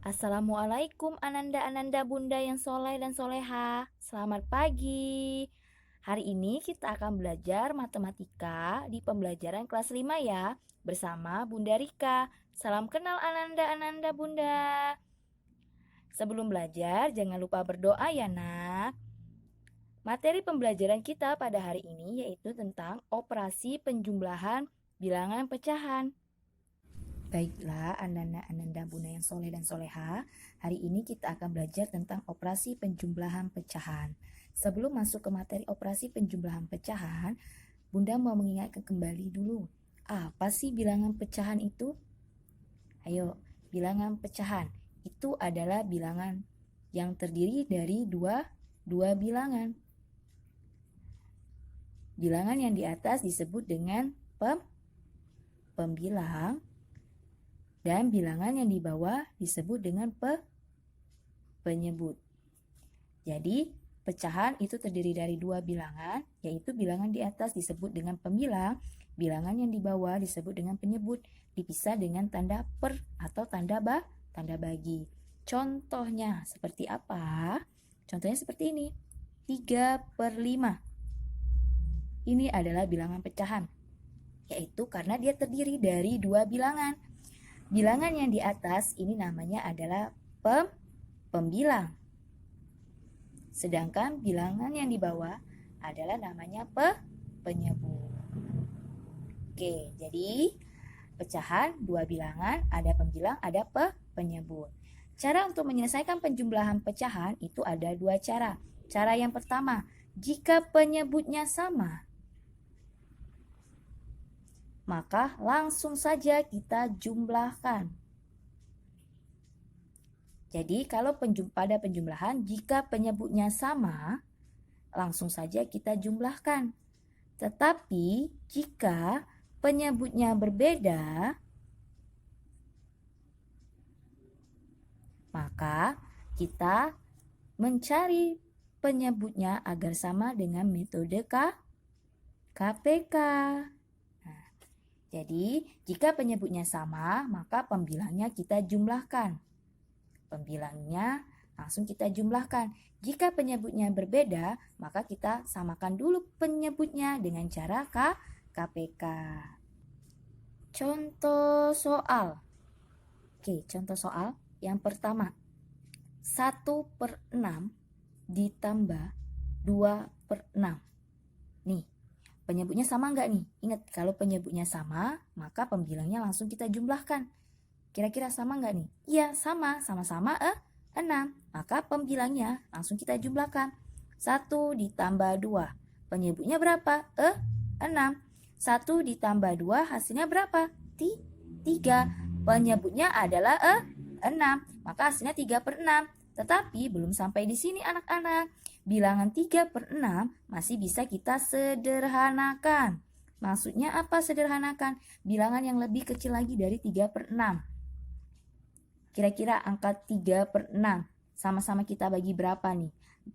Assalamualaikum Ananda-Ananda Bunda yang soleh dan soleha. Selamat pagi. Hari ini kita akan belajar matematika di pembelajaran kelas 5 ya. Bersama Bunda Rika. Salam kenal Ananda-Ananda Bunda. Sebelum belajar jangan lupa berdoa ya nak. Materi pembelajaran kita pada hari ini yaitu tentang operasi penjumlahan bilangan pecahan. Baiklah, Ananda Bunda yang soleh dan soleha, hari ini kita akan belajar tentang operasi penjumlahan pecahan. Sebelum masuk ke materi operasi penjumlahan pecahan, Bunda mau mengingatkan kembali dulu, apa sih bilangan pecahan itu? Ayo, bilangan pecahan itu adalah bilangan yang terdiri dari dua bilangan. Bilangan yang di atas disebut dengan pembilang, dan bilangan yang di bawah disebut dengan penyebut. Jadi, pecahan itu terdiri dari dua bilangan, yaitu bilangan di atas disebut dengan pembilang, bilangan yang di bawah disebut dengan penyebut, dipisah dengan tanda per atau tanda bagi. Contohnya seperti apa? Contohnya seperti ini, 3/5. Ini adalah bilangan pecahan, yaitu karena dia terdiri dari dua bilangan. Bilangan yang di atas ini namanya adalah pembilang. Sedangkan bilangan yang di bawah adalah namanya penyebut. Oke, jadi pecahan dua bilangan, ada pembilang, ada penyebut. Cara untuk menyelesaikan penjumlahan pecahan itu ada dua cara. Cara yang pertama, jika penyebutnya sama, maka langsung saja kita jumlahkan. Jadi kalau pada penjumlahan, jika penyebutnya sama, langsung saja kita jumlahkan. Tetapi jika penyebutnya berbeda, maka kita mencari penyebutnya agar sama dengan metode KPK. Jadi, jika penyebutnya sama, maka pembilangnya kita jumlahkan. Pembilangnya langsung kita jumlahkan. Jika penyebutnya berbeda, maka kita samakan dulu penyebutnya dengan cara KPK. Contoh soal. Oke, contoh soal yang pertama. 1/6 ditambah 2/6. Nih, penyebutnya sama nggak nih? Ingat, kalau penyebutnya sama, maka pembilangnya langsung kita jumlahkan. Kira-kira sama nggak nih? Iya, sama-sama 6. Maka pembilangnya langsung kita jumlahkan. 1 ditambah 2. Penyebutnya berapa? 6. 1 ditambah 2 hasilnya berapa? 3. Penyebutnya adalah 6. Maka hasilnya 3/6. Tetapi belum sampai di sini anak-anak. Bilangan 3/6 masih bisa kita sederhanakan. Maksudnya apa sederhanakan? Bilangan yang lebih kecil lagi dari 3/6. Kira-kira angka 3/6 sama-sama kita bagi berapa nih?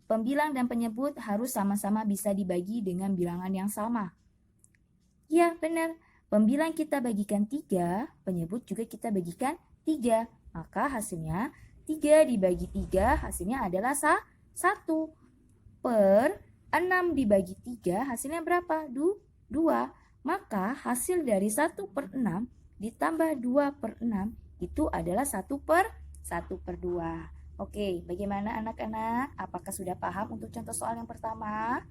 Pembilang dan penyebut harus sama-sama bisa dibagi dengan bilangan yang sama. Ya, benar. Pembilang kita bagikan 3, penyebut juga kita bagikan 3. Maka hasilnya 3 dibagi 3 hasilnya adalah 1. Per 6 dibagi 3 hasilnya berapa? 2. Maka hasil dari 1/6 ditambah 2/6 itu adalah 1/2. Oke, bagaimana anak-anak? Apakah sudah paham untuk contoh soal yang pertama?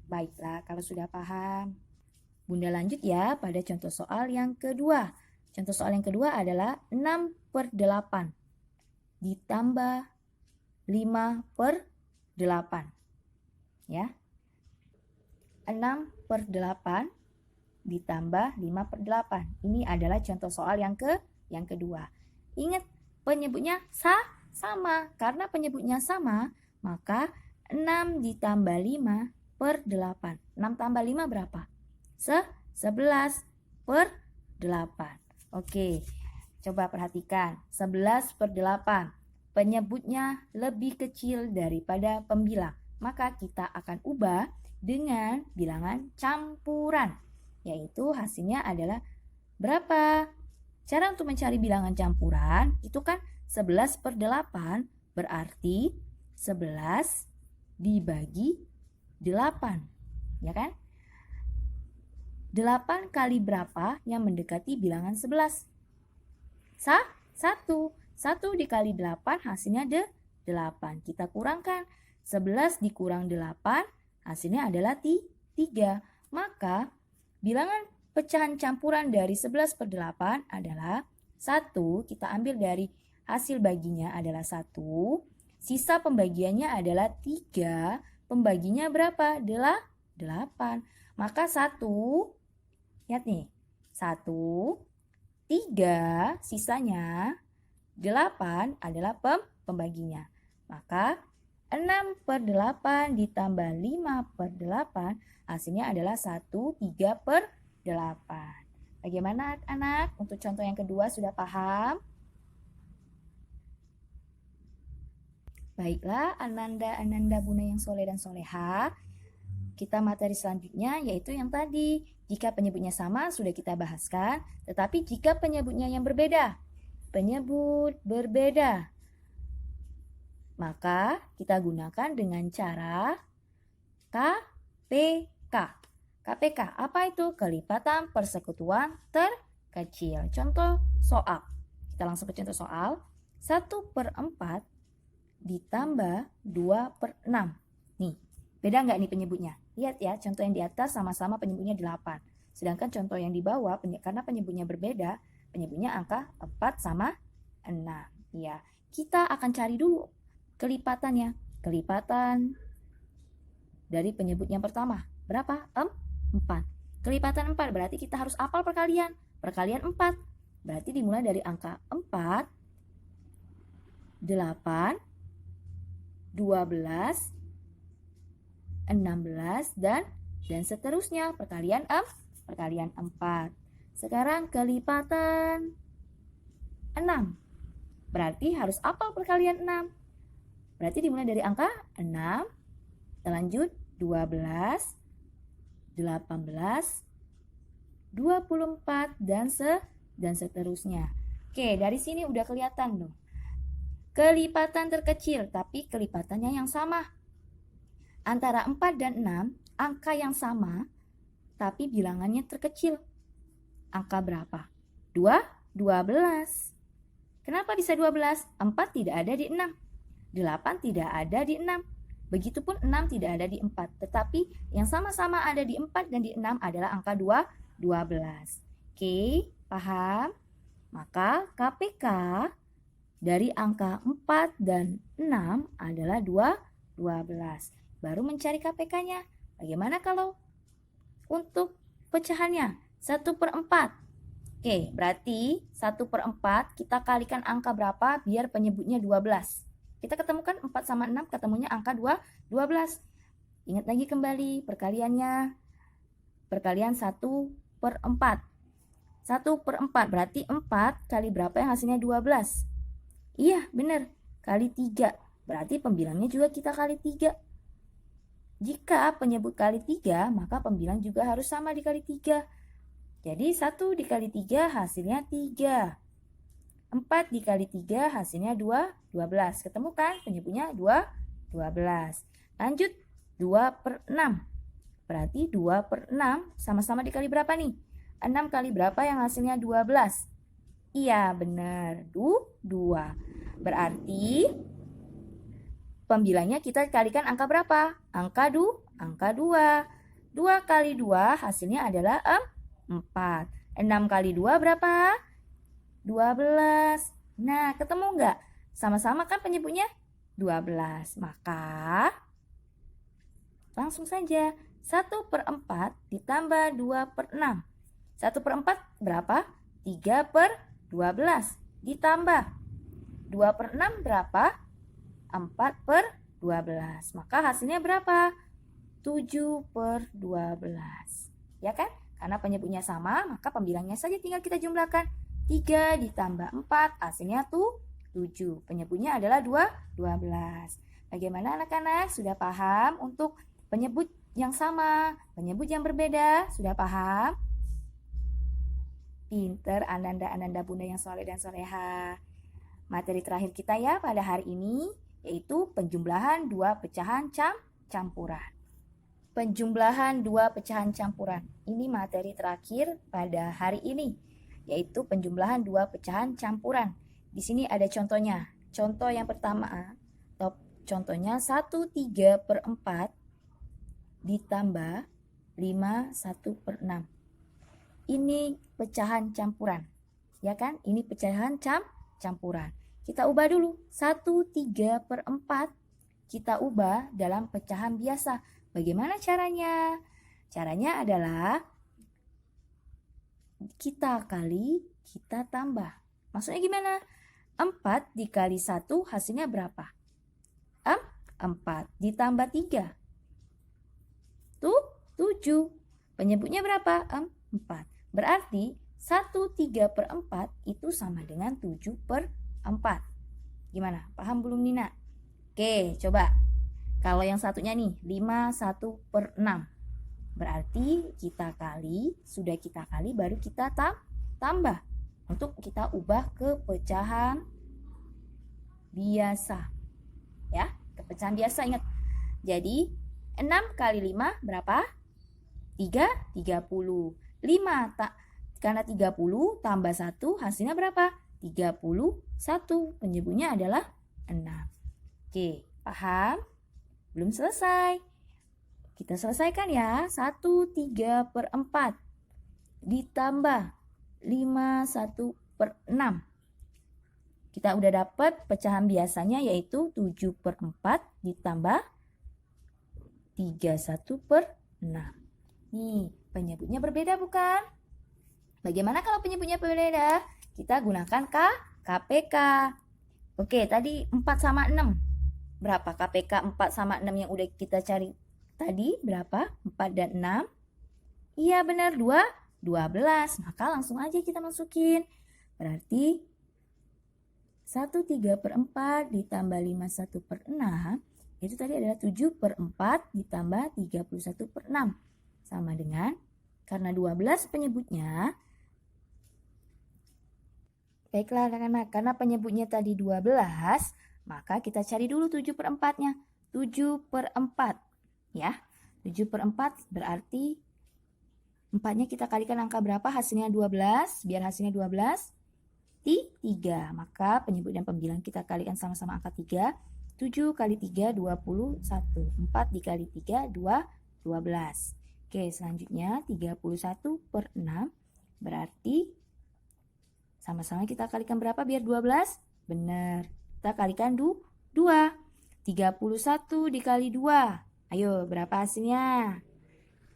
Baiklah, kalau sudah paham. Bunda lanjut ya pada contoh soal yang kedua. Contoh soal yang kedua adalah 6/8 ditambah 5/8. Ya. 6/8 ditambah 5/8. Ini adalah contoh soal yang kedua. Ingat, penyebutnya sama. Karena penyebutnya sama, maka 6 ditambah 5/8. 6 tambah 5 berapa? 11/8. Oke, coba perhatikan. 11/8. Penyebutnya lebih kecil daripada pembilang. Maka kita akan ubah dengan bilangan campuran. Yaitu hasilnya adalah berapa? Cara untuk mencari bilangan campuran itu kan 11/8 berarti 11 dibagi 8, ya kan? 8 kali berapa yang mendekati bilangan 11? 1. 1 dikali 8 hasilnya 8. Kita kurangkan. 11 dikurang 8 hasilnya adalah 3. Maka bilangan pecahan campuran dari 11/8 adalah 1. Kita ambil dari hasil baginya adalah 1. Sisa pembagiannya adalah 3. Pembaginya berapa? 8. Maka 1, lihat nih, 1, 3, sisanya 8 adalah pembaginya. Maka 6/8 ditambah 5/8 hasilnya adalah 1/3/8. Bagaimana anak-anak? Untuk contoh yang kedua sudah paham? Baiklah, Ananda Buna yang soleh dan soleha. Kita materi selanjutnya yaitu yang tadi. Jika penyebutnya sama sudah kita bahaskan, tetapi jika penyebutnya yang berbeda, penyebut berbeda, maka kita gunakan dengan cara KPK. KPK apa itu? Kelipatan persekutuan terkecil. Contoh soal. Kita langsung ke contoh soal. 1/4 ditambah 2/6. Nih, beda nggak nih penyebutnya? Lihat ya, contoh yang di atas sama-sama penyebutnya 8. Sedangkan contoh yang di bawah, karena penyebutnya berbeda, penyebutnya angka 4 sama 6. Ya, kita akan cari dulu kelipatannya. Kelipatan dari penyebut yang pertama. Berapa? 4. Kelipatan 4 berarti kita harus hafal perkalian. Perkalian 4. Berarti dimulai dari angka 4, 8, 12, 16 dan seterusnya. Perkalian 4. Sekarang kelipatan 6. Berarti harus hafal perkalian 6. Berarti dimulai dari angka 6, lanjut 12, 18, 24 dan seterusnya. Oke, dari sini udah kelihatan dong. Kelipatan terkecil, tapi kelipatannya yang sama. Antara 4 dan 6, angka yang sama, tapi bilangannya terkecil. Angka berapa? 12. Kenapa bisa 12? 4 tidak ada di 6. 8 tidak ada di 6. Begitupun 6 tidak ada di 4. Tetapi yang sama-sama ada di 4 dan di 6 adalah angka 12. Oke, paham? Maka KPK dari angka 4 dan 6 adalah 12. Baru mencari KPK-nya. Bagaimana kalau untuk pecahannya? 1/4. Oke, berarti 1/4 kita kalikan angka berapa biar penyebutnya 12. Kita ketemukan 4 sama 6 ketemunya angka 12. Ingat lagi kembali perkaliannya. Perkalian 1/4. 1/4 berarti 4 kali berapa yang hasilnya 12? Iya, benar. Kali 3. Berarti pembilangnya juga kita kali 3. Jika penyebut kali 3, maka pembilang juga harus sama dikali 3. Jadi 1 dikali 3 hasilnya 3. 4 dikali 3 hasilnya 12. Ketemu kan? Penyebutnya 12. Lanjut 2/6. Berarti 2/6 sama-sama dikali berapa nih? 6 kali berapa yang hasilnya 12? Iya, benar. 2. Berarti pembilangnya kita kalikan angka berapa? Angka 2. 2 kali 2 hasilnya adalah 4. 6 kali 2 berapa? 12. Nah, ketemu nggak? Sama-sama kan penyebutnya 12. Maka langsung saja 1/4 ditambah 2/6. 1/4 berapa? 3/12. Ditambah 2/6 berapa? 4/12. Maka hasilnya berapa? 7/12. Ya kan? Karena penyebutnya sama, maka pembilangnya saja tinggal kita jumlahkan. 3 ditambah 4 hasilnya 7. Penyebutnya adalah 12. Bagaimana anak-anak? Sudah paham untuk penyebut yang sama, penyebut yang berbeda? Sudah paham? Pinter Ananda Bunda yang soleh dan soleha. Materi terakhir kita ya pada hari ini yaitu penjumlahan dua pecahan campuran. Penjumlahan dua pecahan campuran. Ini materi terakhir pada hari ini yaitu penjumlahan dua pecahan campuran. Di sini ada contohnya. Contoh yang pertama, contohnya 1/3/4 ditambah 5/1/6. Ini pecahan campuran, ya kan? Ini pecahan campuran. Kita ubah dulu, 1/3/4 kita ubah dalam pecahan biasa. Bagaimana caranya? Caranya adalah kita kali, kita tambah. Maksudnya gimana? 4 dikali 1 hasilnya berapa? 4 ditambah 3. Tuh, 7. Penyebutnya berapa? 4. Berarti 1/3/4 itu sama dengan 7/4. Gimana? Paham belum Nina? Oke, coba. Kalau yang satunya nih, 5/1/6. Berarti kita kali, sudah kita kali baru kita tambah. Untuk kita ubah ke pecahan biasa. Ya, ke pecahan biasa ingat. Jadi 6 kali 5 berapa? 30. 5 karena 30 tambah 1 hasilnya berapa? 31. Penyebutnya adalah 6. Oke, paham? Belum selesai. Kita selesaikan ya. 1/3/4 ditambah 5/1/6. Kita udah dapat pecahan biasanya yaitu 7/4 ditambah 31/6. Nih, penyebutnya berbeda bukan? Bagaimana kalau penyebutnya berbeda? Kita gunakan KPK. Oke, tadi 4 sama 6. Berapa KPK 4 sama 6 yang udah kita cari tadi? Berapa? 4 dan 6? Iya benar, 12. Maka langsung aja kita masukin. Berarti 1/3/4 ditambah 5/1/6 itu tadi adalah 7/4 ditambah 31/6. Sama dengan, karena 12 penyebutnya, baiklah anak-anak, karena penyebutnya tadi 12, maka kita cari dulu 7/4-nya. 7/4, ya. 7/4 berarti 4-nya kita kalikan angka berapa? Hasilnya 12, biar hasilnya 12, 3. Maka penyebut dan pembilang kita kalikan sama-sama angka 3. 7 kali 3, 21. 4 dikali 3, 12. Oke, selanjutnya 31/6 berarti sama-sama kita kalikan berapa biar 12? Benar. Kita kalikan 2. 31 dikali 2. Ayo, berapa hasilnya?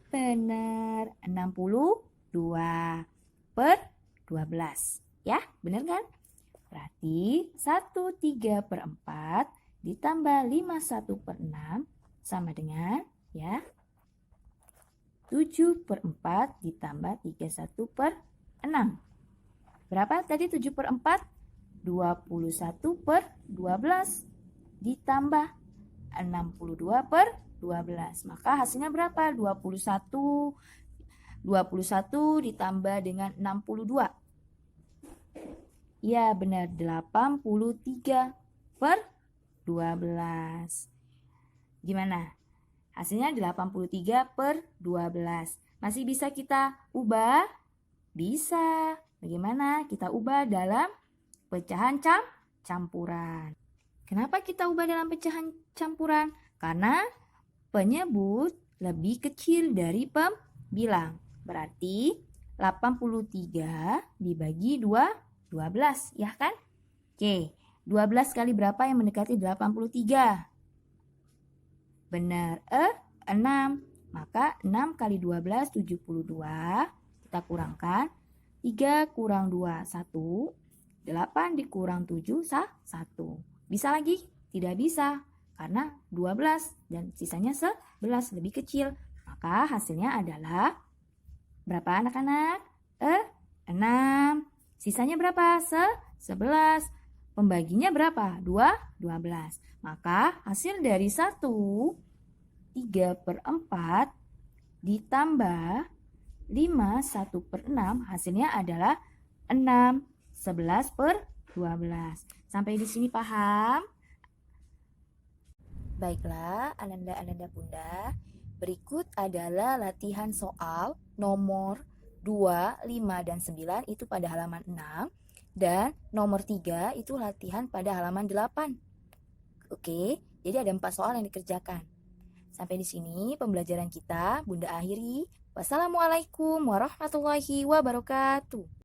Benar, 62/12. Ya, benar kan? Berarti 1/3/4 ditambah 5/1/6 sama dengan, ya, 7/4 ditambah 31/6. Berapa tadi 7/4? 21/12 ditambah 62/12. Maka hasilnya berapa? 21 ditambah dengan 62. Ya benar, 83/12. Gimana? Hasilnya 83/12. Masih bisa kita ubah? Bisa. Bagaimana? Kita ubah dalam pecahan campuran. Kenapa kita ubah dalam pecahan campuran? Karena penyebut lebih kecil dari pembilang. Berarti 83 dibagi 12, ya kan? Oke, 12 kali berapa yang mendekati 83? Benar, 6. Maka 6 kali 12, 72. Kita kurangkan. 3 kurang 2, 1. 8 dikurang 7, 1. Bisa lagi? Tidak bisa. Karena 12 dan sisanya 11 lebih kecil. Maka hasilnya adalah berapa anak-anak? 6. Sisanya berapa? 11. Pembaginya berapa? 12. Maka hasil dari 1/3/4 ditambah 5, 1/6 hasilnya adalah 6. 11/12. Sampai di sini paham? Baiklah, Ananda Bunda. Berikut adalah latihan soal nomor 2, 5, dan 9 itu pada halaman 6. Dan nomor 3 itu latihan pada halaman 8. Oke, jadi ada 4 soal yang dikerjakan. Sampai di sini pembelajaran kita Bunda akhiri. Wassalamualaikum warahmatullahi wabarakatuh.